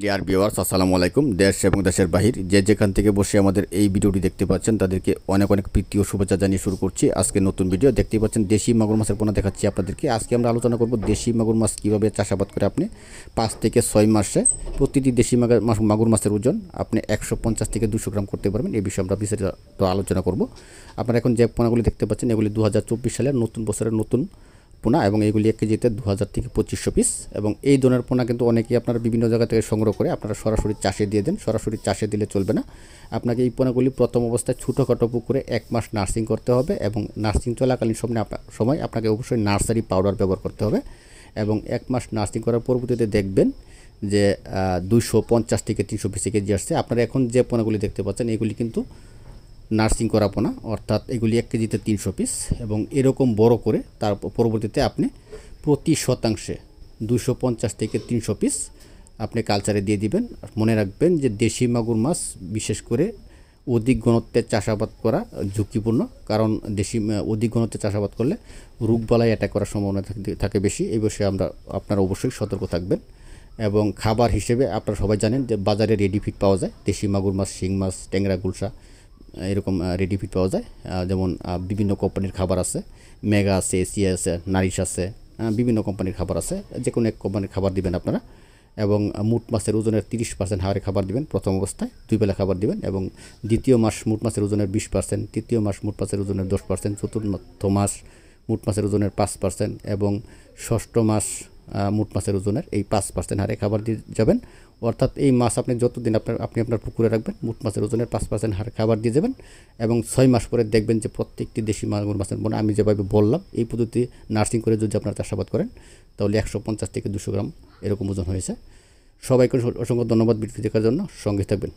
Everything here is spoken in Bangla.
ডিয়ার ভিউয়ার্স, আসসালামু আলাইকুম। দেশ এবং দেশের বাহির যে যেখান থেকে বসে আমাদের এই ভিডিওটি দেখতে পাচ্ছেন তাদেরকে অনেক অনেক প্রীতি ও শুভেচ্ছা জানিয়ে শুরু করছি আজকে নতুন ভিডিও। দেখতেই পাচ্ছেন দেশি মাগুর মাছের পোনা দেখাচ্ছি আপনাদেরকে। আজকে আমরা আলোচনা করব দেশি মাগুর মাছ কীভাবে চাষাবাদ করে আপনি 5 থেকে 6 মাসে প্রতিটি দেশি মাগুর মাছের ওজন আপনি 150 থেকে 200 গ্রাম করতে পারবেন। এই বিষয়ে আমরা বিস্তারিত আলোচনা করব। আপনারা এখন যে পোনাগুলি দেখতে পাচ্ছেন এগুলি 2024 সালের নতুন বছরের নতুন পোনা এবং এইগুলি 1 কেজিতে 2000 থেকে 2500 পিস। এবং এই ধরনের পোনা কিন্তু অনেকেই আপনারা বিভিন্ন জায়গা থেকে সংগ্রহ করে আপনারা সরাসরি চাষে দিয়ে দেন। সরাসরি চাষে দিলে চলবে না, আপনাকে এই পোনাগুলি প্রথম অবস্থায় ছোটোখাটো পুকুরে 1 মাস নার্সিং করতে হবে এবং নার্সিং চলাকালীন সময় আপনাকে অবশ্যই নার্সারি পাউডার ব্যবহার করতে হবে। এবং 1 মাস নার্সিং করার পরবর্তীতে দেখবেন যে 250 থেকে 300 পিস কেজি আসছে। আপনারা এখন যে পোনাগুলি দেখতে পাচ্ছেন এগুলি কিন্তু নার্সিং করা পোনা, অর্থাৎ এগুলি 1 কেজিতে 300 পিস এবং এরকম বড় করে তার পরবর্তীতে আপনি প্রতি শতাংশে 250 থেকে 300 পিস আপনি কালচারে দিয়ে দিবেন। মনে রাখবেন যে দেশি মাগুর মাছ বিশেষ করে অধিক ঘনত্বে চাষাবাদ করা ঝুঁকিপূর্ণ, কারণ অধিক ঘনত্বে চাষাবাদ করলে রোগবালাই অ্যাটাক করার সম্ভাবনা থাকে বেশি। এই বিষয়ে আপনারা অবশ্যই সতর্ক থাকবেন। এবং খাবার হিসেবে আপনারা সবাই জানেন যে বাজারে রেডি ফিড পাওয়া যায়, দেশি মাগুর মাছ, শিং মাছ, ট্যাংরা, গুলশা এরকম রেডি ফিড পাওয়া যায়। যেমন বিভিন্ন কোম্পানির খাবার আছে, মেগা আছে, এসিয়া আছে, নারিশ আছে, বিভিন্ন কোম্পানির খাবার আছে। যে কোনো এক কোম্পানির খাবার দিবেন আপনারা। এবং মুট মাছের ওজনের 30% হারে খাবার দিবেন প্রথম অবস্থায়, 2 বেলা খাবার দিবেন। এবং দ্বিতীয় মাস মুট মাছের ওজনের 20%, তৃতীয় মাস মুট মাছের ওজনের 10%, চতুর্থ মাস মুট মাছের ওজনের 5% এবং ষষ্ঠ মাস মুট মাছের ওজনের এই 5% হারে খাবার দিয়ে যাবেন। অর্থাৎ এই মাছ আপনি যতদিন আপনি আপনার পুকুরে রাখবেন মুট মাছের ওজনের 5% হারে খাবার দিয়ে যাবেন। এবং 6 মাস পরে দেখবেন যে প্রত্যেকটি দেশি মাগুর মাছের পোনা আমি যেভাবে বললাম এই পদ্ধতি নার্সিং করে যদি আপনারা চাষাবাদ করেন তাহলে 150 থেকে 200 গ্রাম এরকম ওজন হয়েছে। সবাইকে অসংখ্য ধন্যবাদ ভিডিও দেখার জন্য, সঙ্গে থাকবেন।